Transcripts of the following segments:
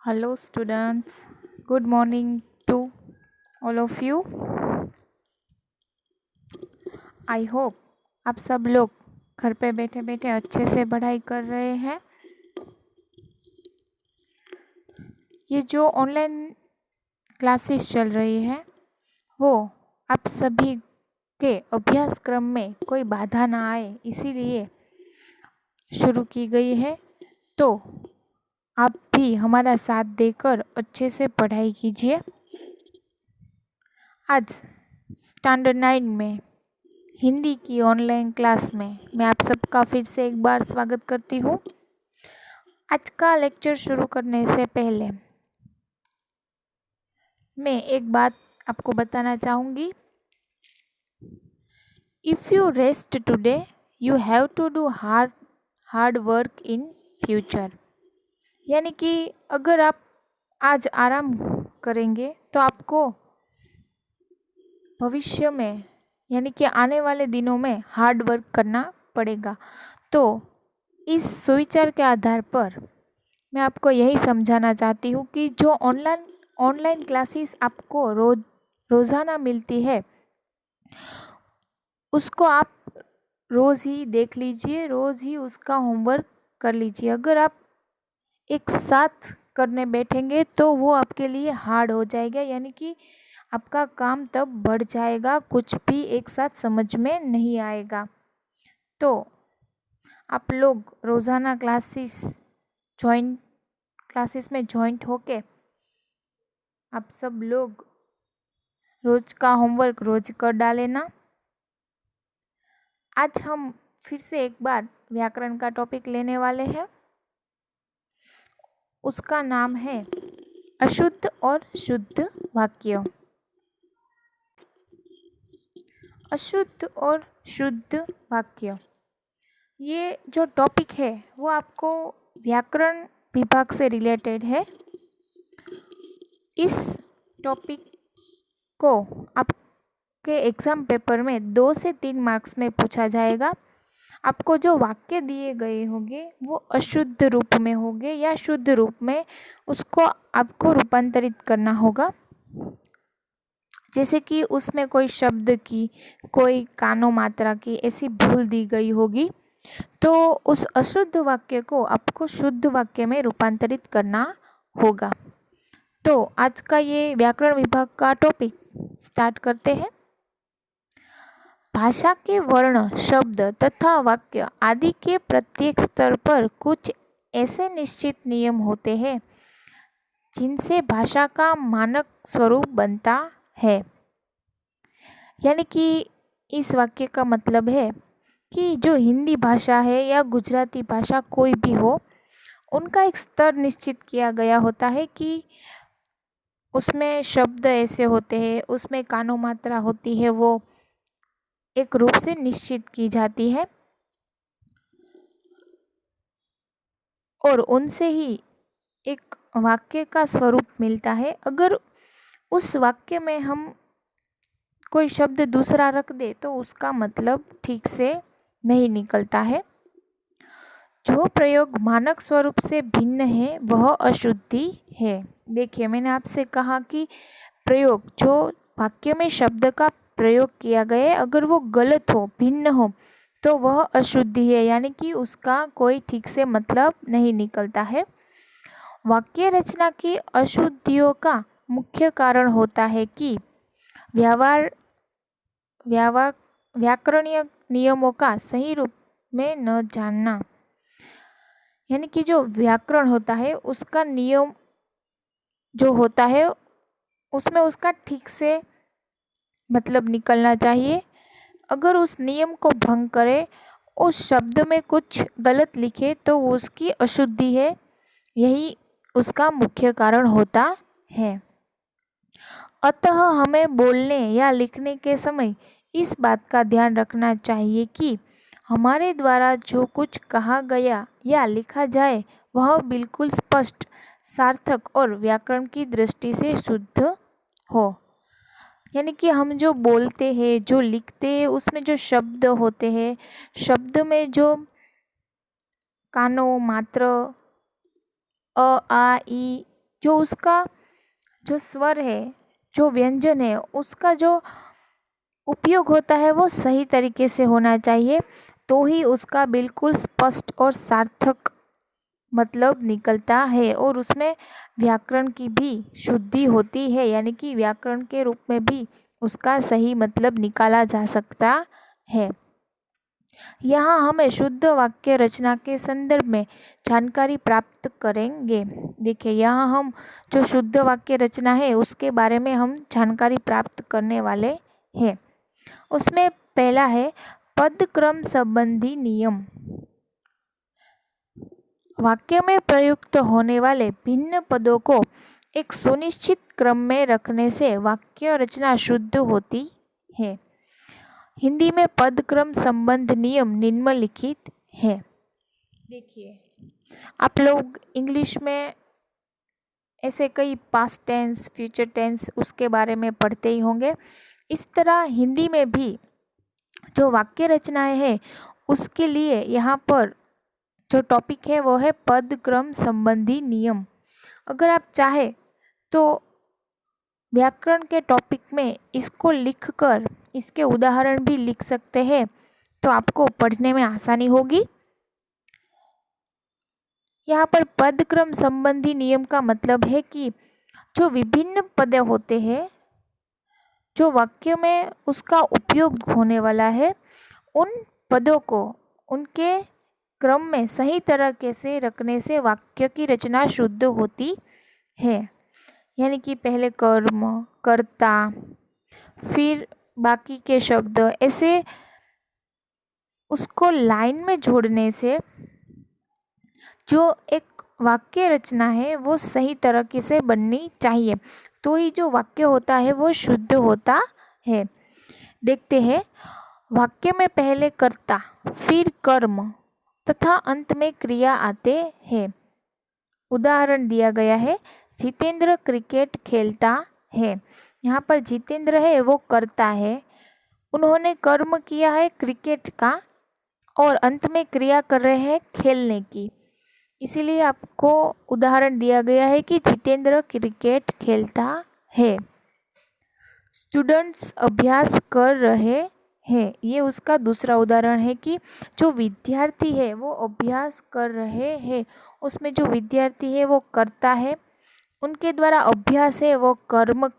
Hello, students. Good morning to all of you. I hope आप सब लोग घर पे बैठे बैठे अच्छे से पढ़ाई कर रहे हैं। ये जो ऑनलाइन क्लासेस चल रही है वो आप सभी के अभ्यासक्रम में कोई बाधा ना आए इसीलिए शुरू की गई है। तो आप भी हमारा साथ देकर अच्छे से पढ़ाई कीजिए। आज स्टैंडर्ड 9 में हिंदी की ऑनलाइन क्लास में मैं आप सबका फिर से एक बार स्वागत करती हूँ। आज का लेक्चर शुरू करने से पहले मैं एक बात आपको बताना चाहूँगी। If you rest today you have to do hard work in future. यानी कि अगर आप आज आराम करेंगे तो आपको भविष्य में यानी कि आने वाले दिनों में हार्ड वर्क करना पड़ेगा। तो इस सुविचार के आधार पर मैं आपको यही समझाना चाहती हूँ कि जो ऑनलाइन क्लासेस आपको रोज़ाना मिलती है उसको आप रोज़ ही देख लीजिए, रोज़ ही उसका होमवर्क कर लीजिए। अगर आप एक साथ करने बैठेंगे तो वो आपके लिए हार्ड हो जाएगा, यानी कि आपका काम तब बढ़ जाएगा, कुछ भी एक साथ समझ में नहीं आएगा। तो आप लोग रोज़ाना क्लासेस में जॉइंट होके आप सब लोग रोज़ का होमवर्क रोज़ कर डालेना। आज हम फिर से एक बार व्याकरण का टॉपिक लेने वाले हैं। उसका नाम है अशुद्ध और शुद्ध वाक्य। अशुद्ध और शुद्ध वाक्य, ये जो टॉपिक है वो आपको व्याकरण विभाग से रिलेटेड है। इस टॉपिक को आपके एग्ज़ाम पेपर में 2 से 3 मार्क्स में पूछा जाएगा। आपको जो वाक्य दिए गए होंगे वो अशुद्ध रूप में होंगे या शुद्ध रूप में, उसको आपको रूपांतरित करना होगा। जैसे कि उसमें कोई शब्द की, कोई कानो मात्रा की ऐसी भूल दी गई होगी तो उस अशुद्ध वाक्य को आपको शुद्ध वाक्य में रूपांतरित करना होगा। तो आज का ये व्याकरण विभाग का टॉपिक स्टार्ट करते हैं। भाषा के वर्ण, शब्द तथा वाक्य आदि के प्रत्येक स्तर पर कुछ ऐसे निश्चित नियम होते हैं जिनसे भाषा का मानक स्वरूप बनता है। यानी कि इस वाक्य का मतलब है कि जो हिंदी भाषा है या गुजराती भाषा कोई भी हो, उनका एक स्तर निश्चित किया गया होता है कि उसमें शब्द ऐसे होते हैं, उसमें कानो मात्रा होती है, वो एक रूप से निश्चित की जाती है और उनसे ही एक वाक्य का स्वरूप मिलता है। अगर उस वाक्य में हम कोई शब्द दूसरा रख दे तो उसका मतलब ठीक से नहीं निकलता है। जो प्रयोग मानक स्वरूप से भिन्न है वह अशुद्धि है। देखिए, मैंने आपसे कहा कि प्रयोग, जो वाक्य में शब्द का प्रयोग किया गया है, अगर वो गलत हो, भिन्न हो तो वह अशुद्धि है, यानी कि उसका कोई ठीक से मतलब नहीं निकलता है। वाक्य रचना की अशुद्धियों का मुख्य कारण होता है कि व्यवहार व्याकरणीय नियमों का सही रूप में न जानना। यानी कि जो व्याकरण होता है उसका नियम जो होता है उसमें उसका ठीक से मतलब निकलना चाहिए। अगर उस नियम को भंग करे, उस शब्द में कुछ गलत लिखे तो उसकी अशुद्धि है, यही उसका मुख्य कारण होता है। अतः हमें बोलने या लिखने के समय इस बात का ध्यान रखना चाहिए कि हमारे द्वारा जो कुछ कहा गया या लिखा जाए वह बिल्कुल स्पष्ट, सार्थक और व्याकरण की दृष्टि से शुद्ध हो। यानी कि हम जो बोलते हैं, जो लिखते हैं, उसमें जो शब्द होते हैं, शब्द में जो कानो मात्र अ आ ई जो उसका जो स्वर है, जो व्यंजन है, उसका जो उपयोग होता है वो सही तरीके से होना चाहिए, तो ही उसका बिल्कुल स्पष्ट और सार्थक मतलब निकलता है और उसमें व्याकरण की भी शुद्धि होती है, यानी कि व्याकरण के रूप में भी उसका सही मतलब निकाला जा सकता है। यहाँ हमें शुद्ध वाक्य रचना के संदर्भ में जानकारी प्राप्त करेंगे। देखिए, यहाँ हम जो शुद्ध वाक्य रचना है उसके बारे में हम जानकारी प्राप्त करने वाले हैं। उसमें पहला है पद क्रम संबंधी नियम। वाक्य में प्रयुक्त होने वाले भिन्न पदों को एक सुनिश्चित क्रम में रखने से वाक्य रचना शुद्ध होती है। हिंदी में पद क्रम संबंध नियम निम्नलिखित है। देखिए, आप लोग इंग्लिश में ऐसे कई पास्ट टेंस, फ्यूचर टेंस उसके बारे में पढ़ते ही होंगे। इस तरह हिंदी में भी जो वाक्य रचनाएं हैं उसके लिए यहाँ पर जो टॉपिक है वो है पद क्रम संबंधी नियम। अगर आप चाहे तो व्याकरण के टॉपिक में इसको लिखकर इसके उदाहरण भी लिख सकते हैं, तो आपको पढ़ने में आसानी होगी। यहाँ पर पद क्रम संबंधी नियम का मतलब है कि जो विभिन्न पद होते हैं, जो वाक्य में उसका उपयोग होने वाला है, उन पदों को उनके क्रम में सही तरीके से रखने से वाक्य की रचना शुद्ध होती है। यानी कि पहले कर्म, कर्ता, फिर बाकी के शब्द, ऐसे उसको लाइन में जोड़ने से जो एक वाक्य रचना है वो सही तरीके से बननी चाहिए, तो ही जो वाक्य होता है वो शुद्ध होता है। देखते हैं, वाक्य में पहले कर्ता, फिर कर्म तथा अंत में क्रिया आते हैं। उदाहरण दिया गया है, जितेंद्र क्रिकेट खेलता है। यहाँ पर जितेंद्र है वो कर्ता है, उन्होंने कर्म किया है क्रिकेट का और अंत में क्रिया कर रहे हैं खेलने की, इसीलिए आपको उदाहरण दिया गया है कि जितेंद्र क्रिकेट खेलता है। स्टूडेंट्स अभ्यास कर रहे हैं, ये उसका दूसरा उदाहरण है कि जो विद्यार्थी है वो अभ्यास कर रहे हैं, उसमें जो विद्यार्थी है वो कर्ता है, उनके द्वारा अभ्यास है वो कर्म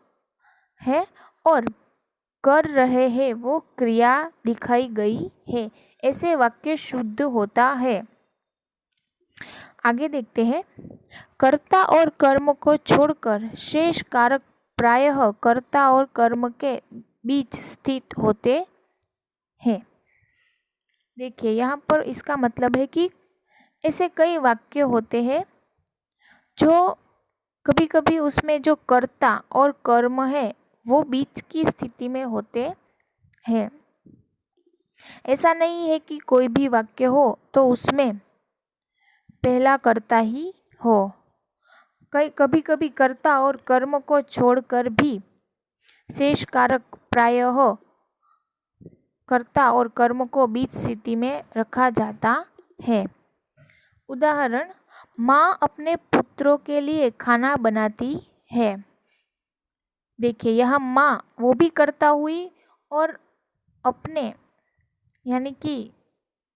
है और कर रहे हैं वो क्रिया दिखाई गई है। ऐसे वाक्य शुद्ध होता है। आगे देखते हैं, कर्ता और कर्म को छोड़कर शेष कारक प्रायः कर्ता और कर्म के बीच स्थित होते हैं। देखिए, यहाँ पर इसका मतलब है कि ऐसे कई वाक्य होते हैं जो कभी कभी उसमें जो कर्ता और कर्म है वो बीच की स्थिति में होते हैं। ऐसा नहीं है कि कोई भी वाक्य हो तो उसमें पहला कर्ता ही हो। कभी कभी कर्ता और कर्म को छोड़कर भी शेष कारक प्रायः कर्ता और कर्म को बीच स्थिति में रखा जाता है। उदाहरण, माँ अपने पुत्रों के लिए खाना बनाती है। देखिए, यहाँ माँ वो भी कर्ता हुई और अपने यानी कि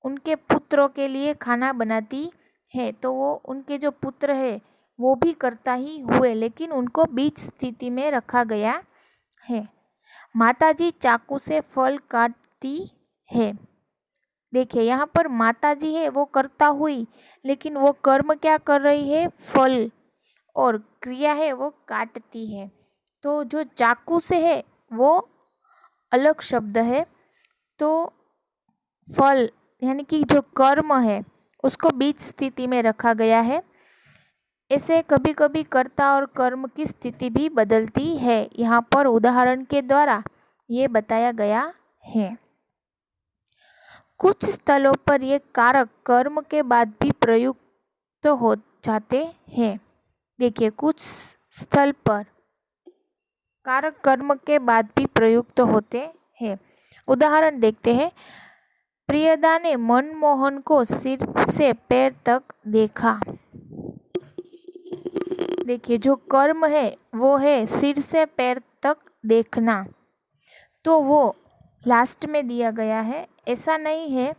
उनके पुत्रों के लिए खाना बनाती है, तो वो उनके जो पुत्र है वो भी कर्ता ही हुए, लेकिन उनको बीच स्थिति में रखा गया है। माताजी चाकू से फल काटती है। देखिए, यहाँ पर माताजी है वो कर्ता हुई, लेकिन वो कर्म क्या कर रही है, फल, और क्रिया है वो काटती है। तो जो चाकू से है वो अलग शब्द है, तो फल यानी कि जो कर्म है उसको बीच स्थिति में रखा गया है। ऐसे कभी कभी कर्ता और कर्म की स्थिति भी बदलती है, यहाँ पर उदाहरण के द्वारा ये बताया गया है। कुछ स्थलों पर ये कारक कर्म के बाद भी प्रयुक्त हो जाते हैं। देखिए, कुछ स्थल पर कारक कर्म के बाद भी प्रयुक्त होते हैं। उदाहरण देखते हैं, प्रियदा ने मनमोहन को सिर से पैर तक देखा। देखिए जो कर्म है वो है सिर से पैर तक देखना, तो वो लास्ट में दिया गया है। ऐसा नहीं है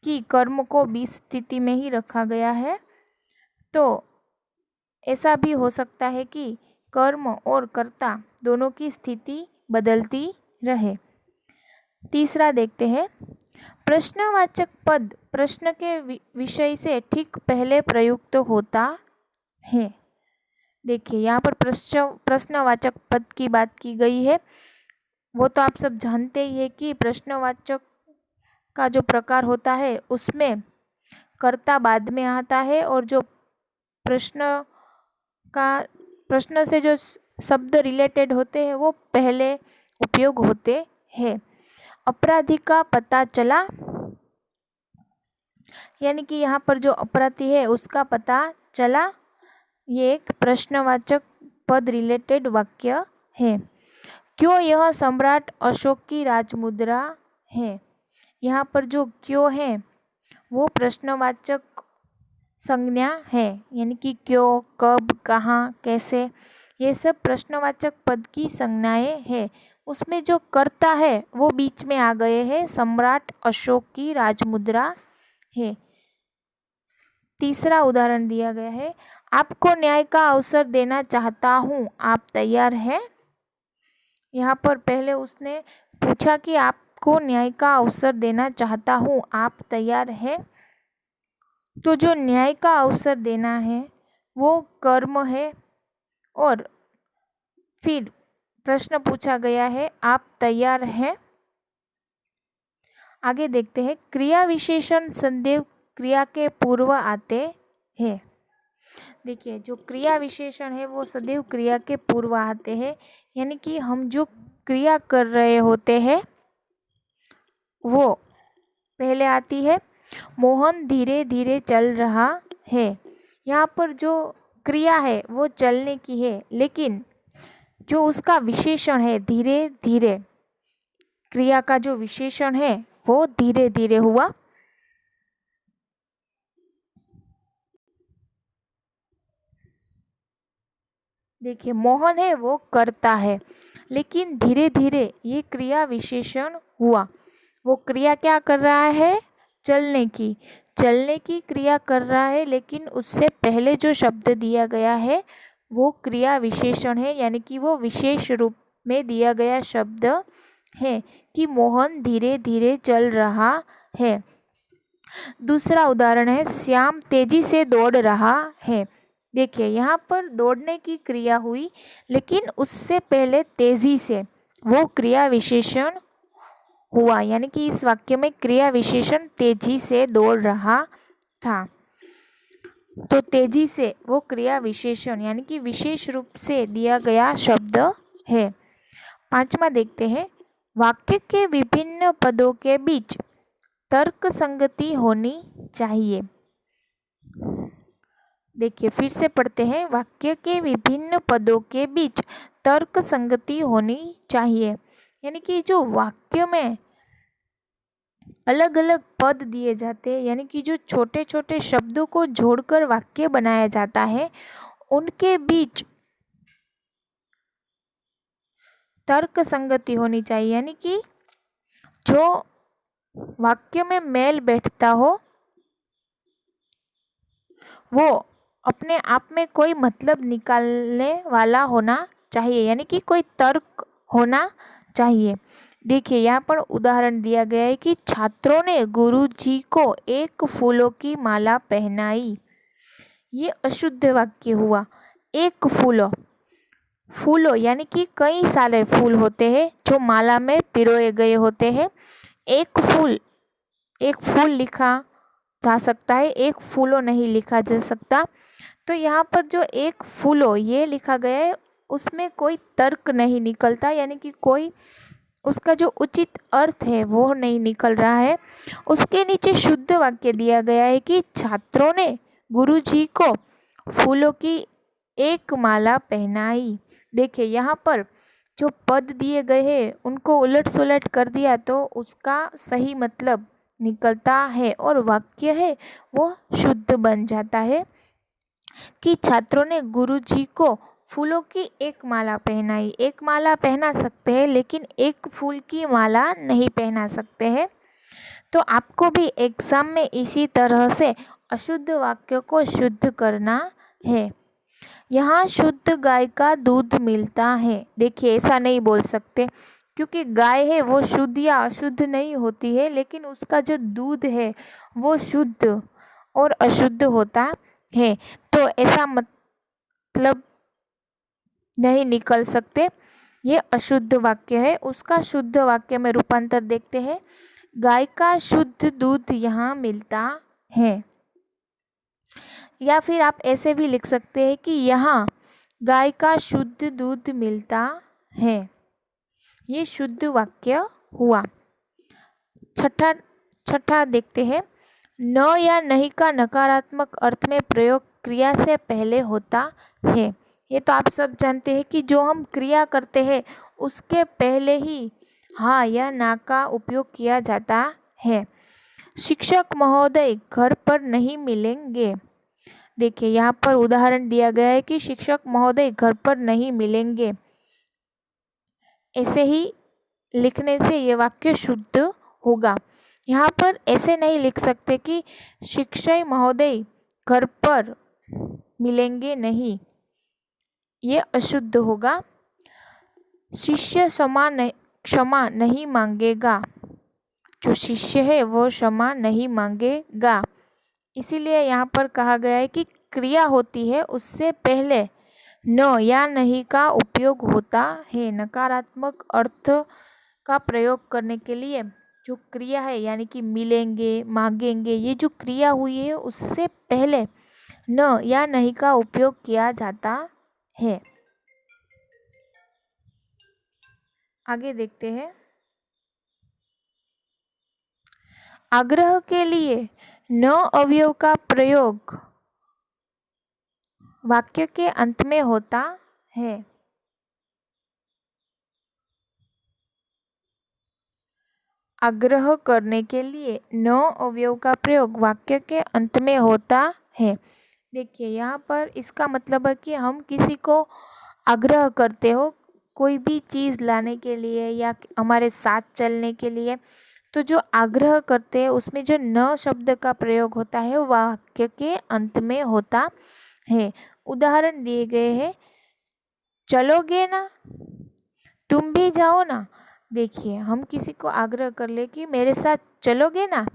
कि कर्म को बीच स्थिति में ही रखा गया है, तो ऐसा भी हो सकता है कि कर्म और कर्ता दोनों की स्थिति बदलती रहे। तीसरा देखते हैं, प्रश्नवाचक पद प्रश्न के विषय से ठीक पहले प्रयुक्त होता है। देखिए यहाँ पर प्रश्नवाचक पद की बात की गई है। वो तो आप सब जानते ही है कि प्रश्नवाचक का जो प्रकार होता है उसमें कर्ता बाद में आता है और जो प्रश्न से जो शब्द रिलेटेड होते हैं वो पहले उपयोग होते हैं। अपराधी का पता चला, यानी कि यहाँ पर जो अपराधी है उसका पता चला, ये एक प्रश्नवाचक पद रिलेटेड वाक्य है। क्यों यह सम्राट अशोक की राजमुद्रा है। यहाँ पर जो क्यों है वो प्रश्नवाचक संज्ञा है, यानी कि क्यों, कब, कहाँ, कैसे, ये सब प्रश्नवाचक पद की संज्ञाएं है। उसमें जो कर्ता है वो बीच में आ गए हैं, सम्राट अशोक की राजमुद्रा है। तीसरा उदाहरण दिया गया है, आपको न्याय का अवसर देना चाहता हूँ, आप तैयार हैं। यहाँ पर पहले उसने पूछा कि आपको न्याय का अवसर देना चाहता हूँ, आप तैयार हैं। तो जो न्याय का अवसर देना है वो कर्म है, और फिर प्रश्न पूछा गया है, आप तैयार हैं। आगे देखते हैं, क्रिया विशेषण सदैव क्रिया के पूर्व आते हैं। देखिए जो क्रिया विशेषण है वो सदैव क्रिया के पूर्व आते हैं, यानी कि हम जो क्रिया कर रहे होते हैं वो पहले आती है। मोहन धीरे धीरे चल रहा है। यहाँ पर जो क्रिया है वो चलने की है, लेकिन जो उसका विशेषण है धीरे धीरे, क्रिया का जो विशेषण है वो धीरे धीरे हुआ। देखिए मोहन है वो करता है, लेकिन धीरे धीरे ये क्रिया विशेषण हुआ। वो क्रिया क्या कर रहा है, चलने की क्रिया कर रहा है, लेकिन उससे पहले जो शब्द दिया गया है वो क्रिया विशेषण है, यानी कि वो विशेष रूप में दिया गया शब्द है कि मोहन धीरे धीरे चल रहा है। दूसरा उदाहरण है, श्याम तेजी से दौड़ रहा है। देखिए यहाँ पर दौड़ने की क्रिया हुई, लेकिन उससे पहले तेजी से वो क्रिया विशेषण हुआ, यानी कि इस वाक्य में क्रिया विशेषण तेजी से दौड़ रहा था। तो तेजी से वो क्रिया विशेषण यानी कि विशेष रूप से दिया गया शब्द है। पांचवा देखते हैं, वाक्य के विभिन्न पदों के बीच तर्क संगति होनी चाहिए। देखिए फिर से पढ़ते हैं, वाक्य के विभिन्न पदों के बीच तर्क संगति होनी चाहिए, यानी कि जो वाक्य में अलग अलग पद दिए जाते हैं, यानी कि जो छोटे छोटे शब्दों को जोड़कर वाक्य बनाया जाता है, उनके बीच तर्क संगति होनी चाहिए, यानी कि जो वाक्य में मेल बैठता हो वो अपने आप में कोई मतलब निकालने वाला होना चाहिए, यानी कि कोई तर्क होना चाहिए। देखिए यहाँ पर उदाहरण दिया गया है कि छात्रों ने गुरुजी को एक फूलों की माला पहनाई। ये अशुद्ध वाक्य हुआ। एक फूलों यानी कि कई सारे फूल होते हैं जो माला में पिरोए गए होते हैं। एक फूल लिखा जा सकता है, एक फूलों नहीं लिखा जा सकता। तो यहाँ पर जो एक फूलों ये लिखा गया है उसमें कोई तर्क नहीं निकलता, यानी कि कोई उसका जो उचित अर्थ है वो नहीं निकल रहा है। उसके नीचे शुद्ध वाक्य दिया गया है कि छात्रों ने गुरुजी को फूलों की एक माला पहनाई। देखिए यहाँ पर जो पद दिए गए हैं उनको उलट सुलट कर दिया तो उसका सही मतलब निकलता है और वाक्य है वो शुद्ध बन जाता है। कि छात्रों ने गुरुजी को फूलों की एक माला पहनाई। एक माला पहना सकते हैं लेकिन एक फूल की माला नहीं पहना सकते हैं। तो आपको भी एग्जाम में इसी तरह से अशुद्ध वाक्य को शुद्ध करना है। यहाँ शुद्ध गाय का दूध मिलता है। देखिए, ऐसा नहीं बोल सकते क्योंकि गाय है वो शुद्ध या अशुद्ध नहीं होती है, लेकिन उसका जो दूध है वो शुद्ध और अशुद्ध होता है। तो ऐसा मतलब नहीं निकल सकते, ये अशुद्ध वाक्य है। उसका शुद्ध वाक्य में रूपांतर देखते हैं। गाय का शुद्ध दूध यहाँ मिलता है। या फिर आप ऐसे भी लिख सकते हैं कि यहाँ गाय का शुद्ध दूध मिलता है। ये शुद्ध वाक्य हुआ। छठा देखते हैं। न या नहीं का नकारात्मक अर्थ में प्रयोग क्रिया से पहले होता है। ये तो आप सब जानते हैं कि जो हम क्रिया करते हैं उसके पहले ही हाँ या ना का उपयोग किया जाता है। शिक्षक महोदय घर पर नहीं मिलेंगे। देखिए, यहाँ पर उदाहरण दिया गया है कि शिक्षक महोदय घर पर नहीं मिलेंगे। ऐसे ही लिखने से ये वाक्य शुद्ध होगा। यहाँ पर ऐसे नहीं लिख सकते कि शिक्षक महोदय घर पर मिलेंगे नहीं, ये अशुद्ध होगा। शिष्य क्षमा नहीं मांगेगा। जो शिष्य है वो क्षमा नहीं मांगेगा। इसीलिए यहाँ पर कहा गया है कि क्रिया होती है उससे पहले न या नहीं का उपयोग होता है। नकारात्मक अर्थ का प्रयोग करने के लिए जो क्रिया है यानी कि मिलेंगे, मांगेंगे, ये जो क्रिया हुई है उससे पहले न या नहीं का उपयोग किया जाता है। आगे देखते हैं। आग्रह के लिए न अवयव का प्रयोग वाक्य के अंत में होता है। आग्रह करने के लिए न अवयव का प्रयोग वाक्य के अंत में होता है। देखिए, यहाँ पर इसका मतलब है कि हम किसी को आग्रह करते हो कोई भी चीज़ लाने के लिए या हमारे साथ चलने के लिए, तो जो आग्रह करते हैं उसमें जो न शब्द का प्रयोग होता है वाक्य के अंत में होता है। उदाहरण दिए गए हैं, चलोगे ना, तुम भी जाओ ना। देखिए, हम किसी को आग्रह कर ले कि मेरे साथ चलोगे ना,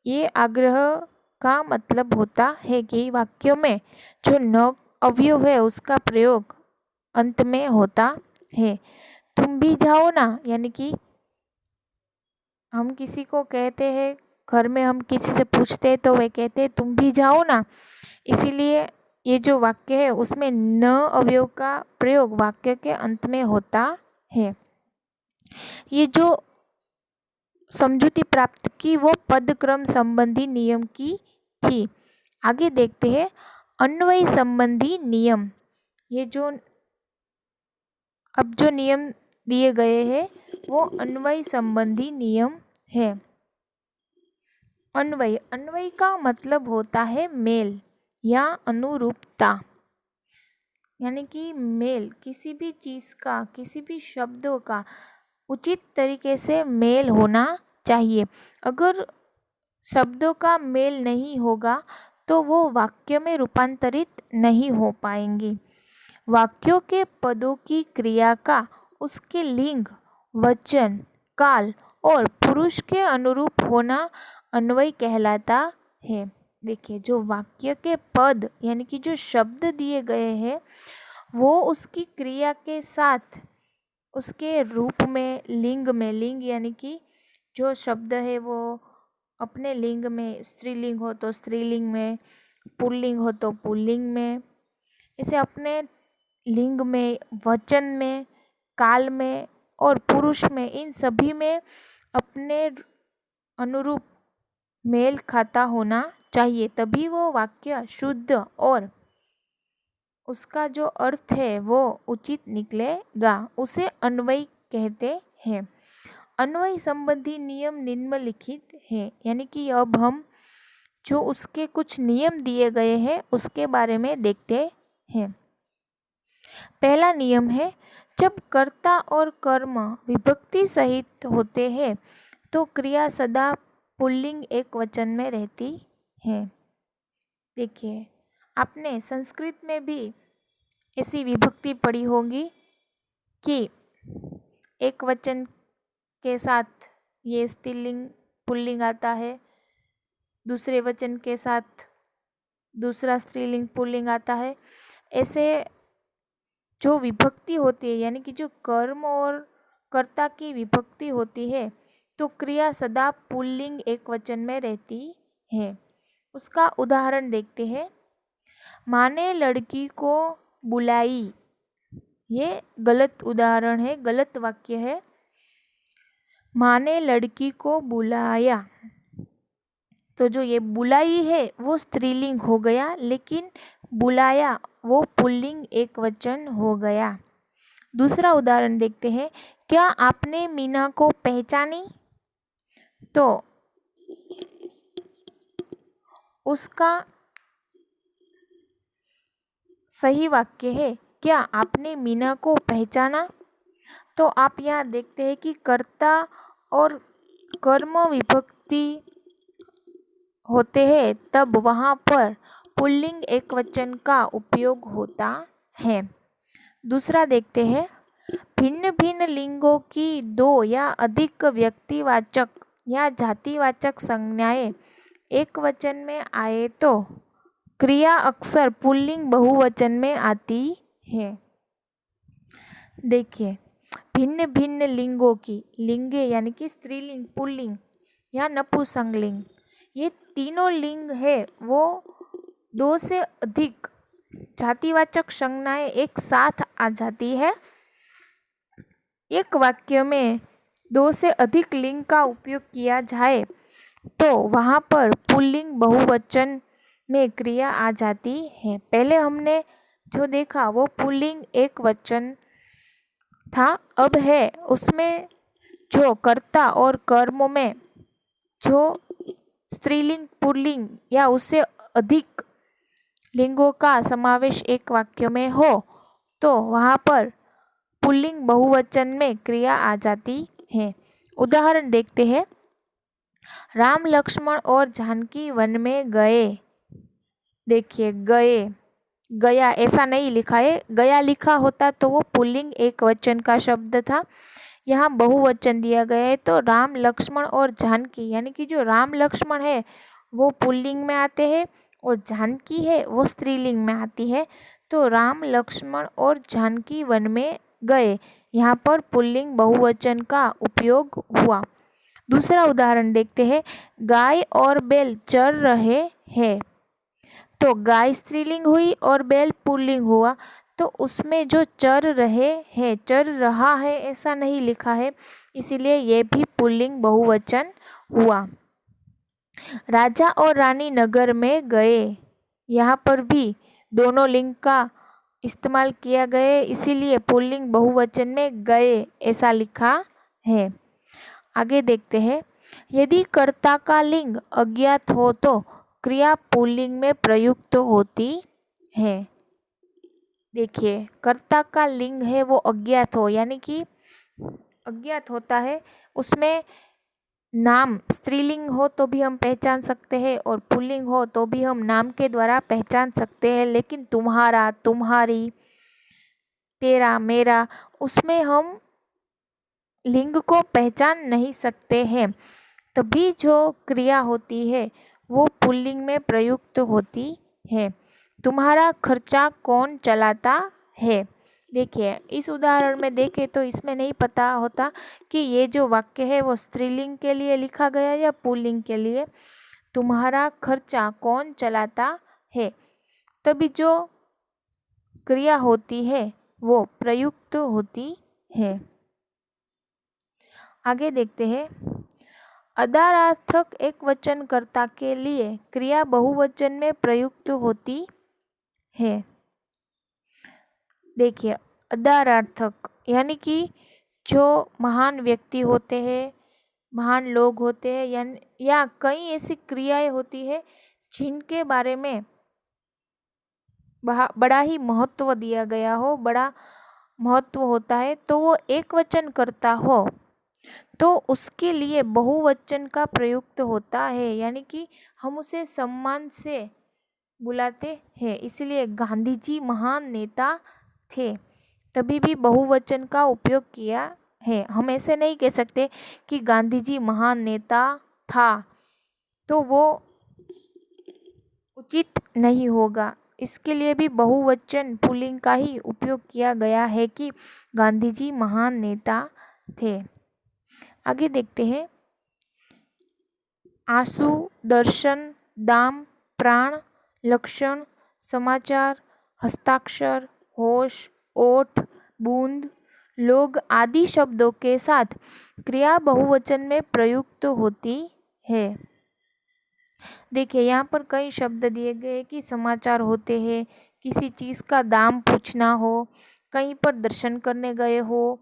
ये आग्रह का मतलब होता है कि वाक्य में जो न अवयव है उसका प्रयोग अंत में होता है। तुम भी जाओ ना यानी कि हम किसी को कहते हैं, घर में हम किसी से पूछते हैं तो वे कहते हैं तुम भी जाओ ना। इसीलिए ये जो वाक्य है उसमें न अवयव का प्रयोग वाक्य के अंत में होता है। ये जो समझौती प्राप्त की वो पदक्रम संबंधी नियम की थी। आगे देखते हैं अन्वय संबंधी नियम। ये जो अब जो नियम दिए गए हैं वो अन्वय संबंधी नियम है। अन्वय का मतलब होता है मेल या अनुरूपता, यानी कि मेल, किसी भी चीज़ का, किसी भी शब्दों का उचित तरीके से मेल होना चाहिए। अगर शब्दों का मेल नहीं होगा तो वो वाक्य में रूपांतरित नहीं हो पाएंगे। वाक्यों के पदों की क्रिया का उसके लिंग, वचन, काल और पुरुष के अनुरूप होना अन्वय कहलाता है। देखिए, जो वाक्य के पद यानी कि जो शब्द दिए गए हैं वो उसकी क्रिया के साथ उसके रूप में, लिंग यानी कि जो शब्द है वो अपने लिंग में, स्त्रीलिंग हो तो स्त्रीलिंग में, पुल्लिंग हो तो पुल्लिंग में, इसे अपने लिंग में, वचन में, काल में और पुरुष में, इन सभी में अपने अनुरूप मेल खाता होना चाहिए, तभी वो वाक्य शुद्ध और उसका जो अर्थ है वो उचित निकलेगा। उसे अन्वय कहते हैं। अन्वय संबंधी नियम निम्नलिखित है, यानी कि अब हम जो उसके कुछ नियम दिए गए हैं उसके बारे में देखते हैं। पहला नियम है, जब कर्ता और कर्म विभक्ति सहित होते हैं तो क्रिया सदा पुल्लिंग एक वचन में रहती है। देखिए, आपने संस्कृत में भी ऐसी विभक्ति पढ़ी होगी कि एक वचन के साथ ये स्त्रीलिंग पुल्लिंग आता है, दूसरे वचन के साथ दूसरा स्त्रीलिंग पुल्लिंग आता है। ऐसे जो विभक्ति होती है, यानी कि जो कर्म और कर्ता की विभक्ति होती है, तो क्रिया सदा पुल्लिंग एक वचन में रहती है। उसका उदाहरण देखते हैं। माँ ने लड़की को बुलाई, ये गलत उदाहरण है, गलत वाक्य है। माँ ने लड़की को बुलाया, तो जो ये बुलाई है वो स्त्रीलिंग हो गया, लेकिन बुलाया वो पुल्लिंग एक वचन हो गया। दूसरा उदाहरण देखते हैं। क्या आपने मीना को पहचानी? तो उसका सही वाक्य है, क्या आपने मीना को पहचाना? तो आप यहाँ देखते हैं कि कर्ता और कर्म विभक्ति होते हैं तब वहाँ पर पुल्लिंग एक वचन का उपयोग होता है। दूसरा देखते हैं। भिन्न भिन्न लिंगों की दो या अधिक व्यक्तिवाचक या जातिवाचक संज्ञाएं एक वचन में आए तो क्रिया अक्सर पुल्लिंग बहुवचन में आती है। देखिए, भिन्न भिन्न लिंगों की, लिंगे यानी कि स्त्रीलिंग, पुल्लिंग या नपुंसकलिंग, ये तीनों लिंग है वो दो से अधिक जातिवाचक संज्ञाएं एक साथ आ जाती है। एक वाक्य में दो से अधिक लिंग का उपयोग किया जाए तो वहाँ पर पुल्लिंग बहुवचन में क्रिया आ जाती है। पहले हमने जो देखा वो पुल्लिंग एक वचन था, अब है उसमें जो कर्ता और कर्म में जो स्त्रीलिंग, पुल्लिंग या उससे अधिक लिंगों का समावेश एक वाक्य में हो तो वहाँ पर पुल्लिंग बहुवचन में क्रिया आ जाती है। उदाहरण देखते हैं। राम, लक्ष्मण और जानकी वन में गए। देखिए, गए, गया ऐसा नहीं लिखा है, गया लिखा होता तो वो पुल्लिंग एक वचन का शब्द था। यहाँ बहुवचन दिया गया है तो राम, लक्ष्मण और जानकी, यानी कि जो राम लक्ष्मण है वो पुल्लिंग में आते हैं और जानकी है वो स्त्रीलिंग में आती है। तो राम, लक्ष्मण और जानकी वन में गए, यहाँ पर पुल्लिंग बहुवचन का उपयोग हुआ। दूसरा उदाहरण देखते हैं। गाय और बैल चर रहे हैं, तो गाय स्त्रीलिंग हुई और बैल पुल्लिंग हुआ। तो उसमें जो चर रहे हैं, चर रहा है ऐसा नहीं लिखा है, इसीलिए ये भी पुल्लिंग बहुवचन हुआ। राजा और रानी नगर में गए, यहाँ पर भी दोनों लिंग का इस्तेमाल किया गया, इसीलिए पुल्लिंग बहुवचन में गए ऐसा लिखा है। आगे देखते हैं। यदि कर्ता का लिंग अज्ञात हो तो क्रिया पुल्लिंग में प्रयुक्त होती है। देखिए, कर्ता का लिंग है वो अज्ञात हो, यानी कि अज्ञात होता है, उसमें नाम स्त्रीलिंग हो तो भी हम पहचान सकते हैं और पुल्लिंग हो तो भी हम नाम के द्वारा पहचान सकते हैं, लेकिन तुम्हारा, तुम्हारी, तेरा, मेरा, उसमें हम लिंग को पहचान नहीं सकते हैं। तभी जो क्रिया होती है वो पुल्लिंग में प्रयुक्त होती है। तुम्हारा खर्चा कौन चलाता है? देखिए, इस उदाहरण में देखें तो इसमें नहीं पता होता कि ये जो वाक्य है वो स्त्रीलिंग के लिए लिखा गया या पुल्लिंग के लिए। तुम्हारा खर्चा कौन चलाता है, तभी जो क्रिया होती है वो प्रयुक्त होती है। आगे देखते हैं। अदार्थक एक वचन कर्ता के लिए क्रिया बहुवचन में प्रयुक्त होती है। देखिए, अदार्थक यानी कि जो महान व्यक्ति होते हैं, महान लोग होते हैं, या कई ऐसी क्रियाएं होती है जिनके बारे में बड़ा ही महत्व दिया गया हो, बड़ा महत्व होता है, तो वो एक वचन करता हो तो उसके लिए बहुवचन का प्रयुक्त होता है, यानी कि हम उसे सम्मान से बुलाते हैं। इसलिए गांधी जी महान नेता थे, तभी भी बहुवचन का उपयोग किया है। हम ऐसे नहीं कह सकते कि गांधी जी महान नेता था तो वो उचित नहीं होगा। इसके लिए भी बहुवचन पुल्लिंग का ही उपयोग किया गया है कि गांधी जी महान नेता थे। आगे देखते हैं। आंसू, दर्शन, दाम, प्राण, लक्षण, समाचार, हस्ताक्षर, होश, ओठ, बूंद, लोग आदि शब्दों के साथ क्रिया बहुवचन में प्रयुक्त होती है। देखिए यहाँ पर कई शब्द दिए गए कि समाचार होते हैं, किसी चीज़ का दाम पूछना हो, कहीं पर दर्शन करने गए हो,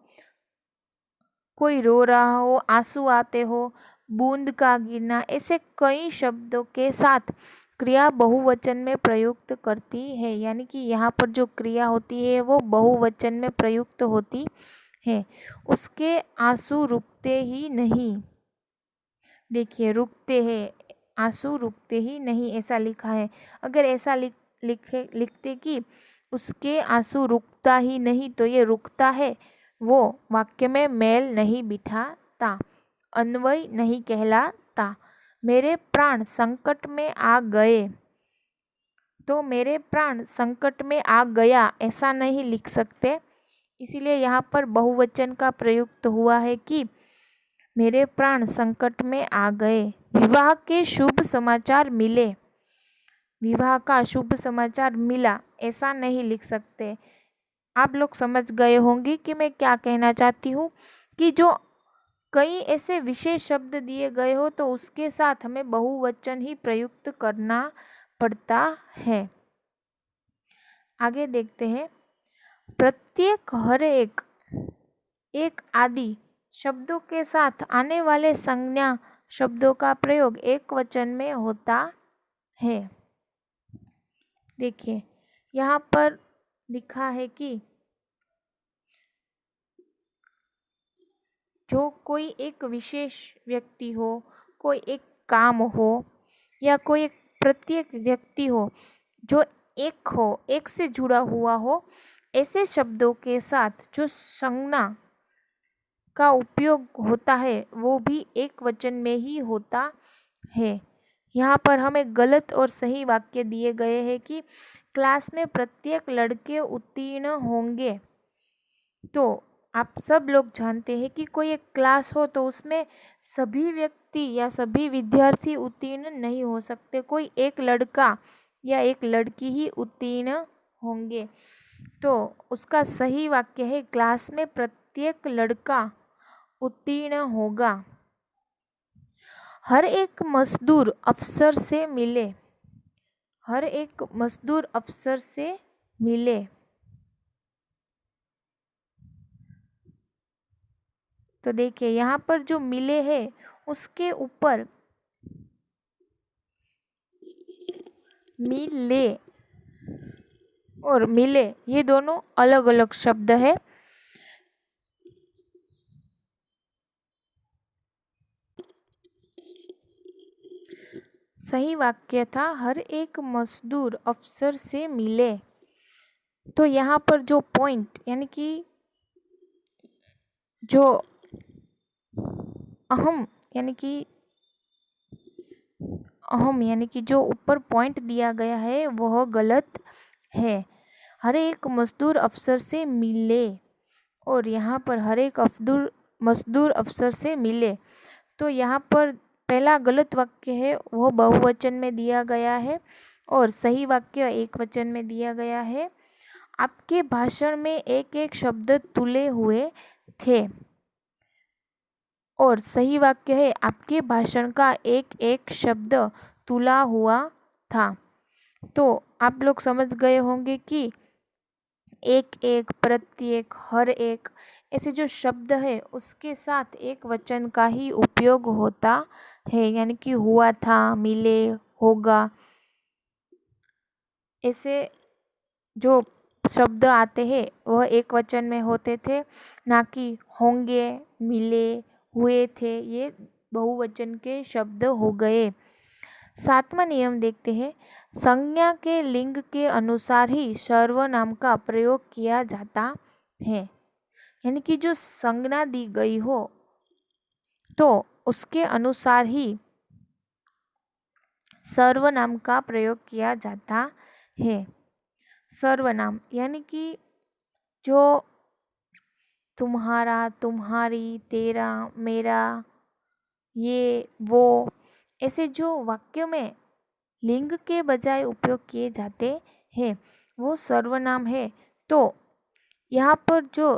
कोई रो रहा हो, आंसू आते हो, बूंद का गिरना, ऐसे कई शब्दों के साथ क्रिया बहुवचन में प्रयुक्त करती है। यानी कि यहाँ पर जो क्रिया होती है वो बहुवचन में प्रयुक्त होती है। उसके आंसू रुकते ही नहीं। देखिए रुकते हैं, आंसू रुकते ही नहीं ऐसा लिखा है। अगर ऐसा लिखते कि उसके आंसू रुकता ही नहीं, तो ये रुकता है, वो वाक्य में मेल नहीं बिठाता, अन्वय नहीं कहलाता। मेरे प्राण संकट में आ गए, तो मेरे प्राण संकट में आ गया ऐसा नहीं लिख सकते। इसीलिए यहाँ पर बहुवचन का प्रयुक्त हुआ है कि मेरे प्राण संकट में आ गए। विवाह के शुभ समाचार मिले, विवाह का शुभ समाचार मिला ऐसा नहीं लिख सकते। आप लोग समझ गए होंगे कि मैं क्या कहना चाहती हूँ, कि जो कई ऐसे विशेष शब्द दिए गए हो तो उसके साथ हमें बहुवचन ही प्रयुक्त करना पड़ता है। आगे देखते हैं। प्रत्येक, हर एक, एक आदि शब्दों के साथ आने वाले संज्ञा शब्दों का प्रयोग एक वचन में होता है। देखिए यहाँ पर लिखा है कि जो कोई एक विशेष व्यक्ति हो, कोई एक काम हो, या कोई एक प्रत्येक व्यक्ति हो जो एक हो, एक से जुड़ा हुआ हो, ऐसे शब्दों के साथ जो संज्ञा का उपयोग होता है वो भी एक वचन में ही होता है। यहाँ पर हमें गलत और सही वाक्य दिए गए हैं कि क्लास में प्रत्येक लड़के उत्तीर्ण होंगे। तो आप सब लोग जानते हैं कि कोई एक क्लास हो तो उसमें सभी व्यक्ति या सभी विद्यार्थी उत्तीर्ण नहीं हो सकते, कोई एक लड़का या एक लड़की ही उत्तीर्ण होंगे। तो उसका सही वाक्य है क्लास में प्रत्येक लड़का उत्तीर्ण होगा। हर एक मजदूर अफसर से मिले, हर एक मजदूर अफसर से मिले। तो देखिए यहाँ पर जो मिले है उसके ऊपर मिले और मिले ये दोनों अलग अलग शब्द है। सही वाक्य था हर एक मजदूर अफसर से मिले। तो यहाँ पर जो पॉइंट यानी कि जो अहम यानी कि जो ऊपर पॉइंट दिया गया है वह गलत है। हर एक मजदूर अफसर से मिले और यहाँ पर हर एक मजदूर अफसर से मिले, तो यहाँ पर पहला गलत वाक्य है वो बहुवचन में दिया गया है और सही वाक्य एक वचन में दिया गया है। आपके भाषण में एक एक शब्द तुले हुए थे और सही वाक्य है आपके भाषण का एक एक शब्द तुला हुआ था। तो आप लोग समझ गए होंगे कि एक एक, प्रत्येक, हर एक ऐसे जो शब्द है उसके साथ एक वचन का ही उपयोग होता है, यानी कि हुआ था, मिले, होगा, ऐसे जो शब्द आते हैं वह एक वचन में होते थे, ना कि होंगे, मिले, हुए थे, ये बहुवचन के शब्द हो गए। 7वां नियम देखते हैं। संज्ञा के लिंग के अनुसार ही सर्वनाम का प्रयोग किया जाता है। यानी कि जो संज्ञा दी गई हो तो उसके अनुसार ही सर्वनाम का प्रयोग किया जाता है। सर्वनाम यानी कि जो तुम्हारा, तुम्हारी, तेरा, मेरा, ये, वो, ऐसे जो वाक्य में लिंग के बजाय उपयोग किए जाते हैं वो सर्वनाम है। तो यहाँ पर जो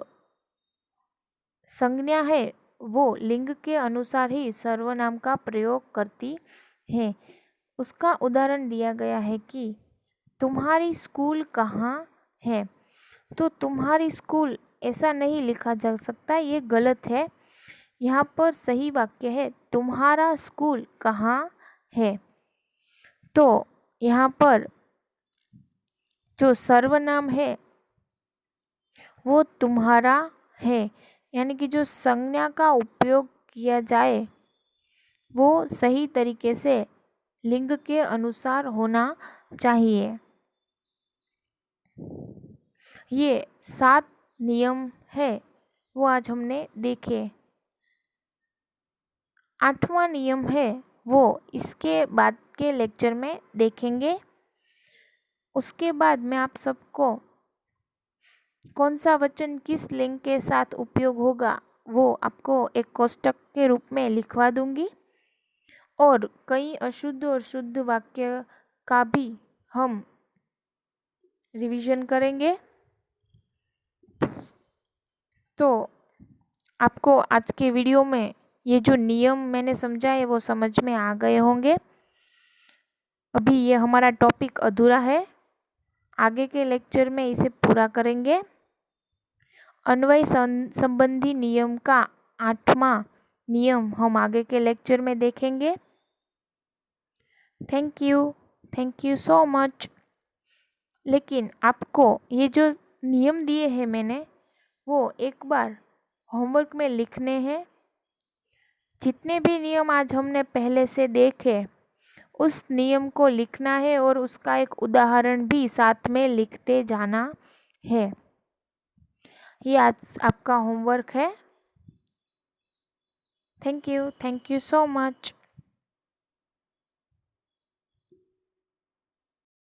संज्ञा है वो लिंग के अनुसार ही सर्वनाम का प्रयोग करती है। उसका उदाहरण दिया गया है कि तुम्हारी स्कूल कहाँ है। तो तुम्हारी स्कूल ऐसा नहीं लिखा जा सकता, ये गलत है। यहाँ पर सही वाक्य है तुम्हारा स्कूल कहाँ है। तो यहाँ पर जो सर्वनाम है वो तुम्हारा है, यानी कि जो संज्ञा का उपयोग किया जाए वो सही तरीके से लिंग के अनुसार होना चाहिए। ये 7 नियम है वो आज हमने देखे। 8वां नियम है वो इसके बाद के लेक्चर में देखेंगे। उसके बाद मैं आप सबको कौन सा वचन किस लिंग के साथ उपयोग होगा वो आपको एक कोष्टक के रूप में लिखवा दूंगी, और कई अशुद्ध और शुद्ध वाक्य का भी हम रिवीजन करेंगे। तो आपको आज के वीडियो में ये जो नियम मैंने समझाए वो समझ में आ गए होंगे। अभी ये हमारा टॉपिक अधूरा है, आगे के लेक्चर में इसे पूरा करेंगे। अन्वय संबंधी नियम का 8वां नियम हम आगे के लेक्चर में देखेंगे। Thank you so much. लेकिन आपको ये जो नियम दिए हैं मैंने वो एक बार होमवर्क में लिखने हैं। जितने भी नियम आज हमने पहले से देखे उस नियम को लिखना है और उसका एक उदाहरण भी साथ में लिखते जाना है। ये आज आपका होमवर्क है। Thank you so much.